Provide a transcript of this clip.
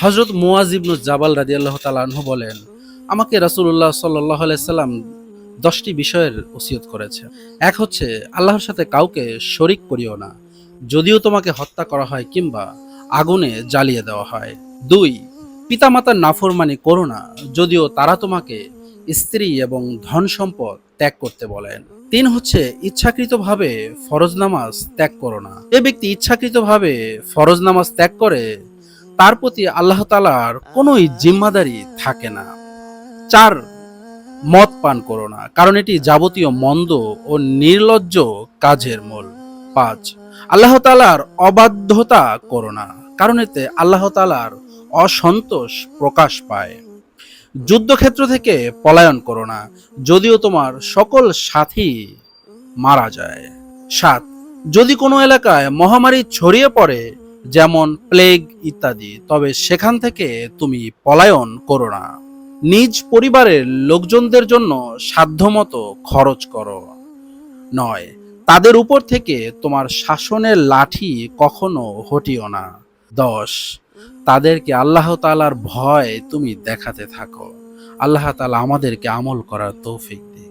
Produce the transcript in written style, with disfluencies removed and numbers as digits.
হযরত মুআয ইবনে জাবাল রাদিয়াল্লাহু তাআলা আনহু বলেন, আমাকে রাসূলুল্লাহ সাল্লাল্লাহু আলাইহি সাল্লাম 10টি বিষয়ের ওসিয়ত করেছেন। এক হচ্ছে আল্লাহর সাথে কাউকে শরিক করিও না, যদিও তোমাকে হত্যা করা হয় কিংবা আগুনে জ্বালিয়ে দেওয়া হয়। 2, পিতামাতার নাফরমানি করো না, যদিও তারা তোমাকে স্ত্রী এবং ধন সম্পদ ত্যাগ করতে বলেন। 3 হচ্ছে ইচ্ছাকৃতভাবে ফরজ নামাজ ত্যাগ করো না। যে ব্যক্তি ইচ্ছাকৃতভাবে ফরজ নামাজ ত্যাগ করে তার প্রতি আল্লাহ তাআলার কোনোই জিম্মাদারি থাকে না। 4, মদ পান করো না, কারণ এটি যাবতীয় মন্দ ও নির্লজ্জ কাজের মূল। 5, আল্লাহ তাআলার অবাধ্যতা করো না, কারণ এতে আল্লাহ তাআলার অসন্তোষ প্রকাশ পায়। যুদ্ধক্ষেত্র থেকে পলায়ন করো না, যদিও তোমার সকল সাথী মারা যায়। 7, যদি কোনো এলাকায় মহামারী ছড়িয়ে পড়ে, যেমন প্লেগ ইত্যাদি, তবে সেখান থেকে তুমি পলায়ন করো না। নিজ পরিবারের লোকজনদের জন্য সাধ্যমতো খরচ করো। 9, তাদের উপর থেকে তোমার শাসনের লাঠি কখনো হটিও না। 10, তাদেরকে আল্লাহ তাআলার ভয় তুমি দেখাতে থাকো। আল্লাহ তাআলা আমাদেরকে আমল করার তৌফিক দিন।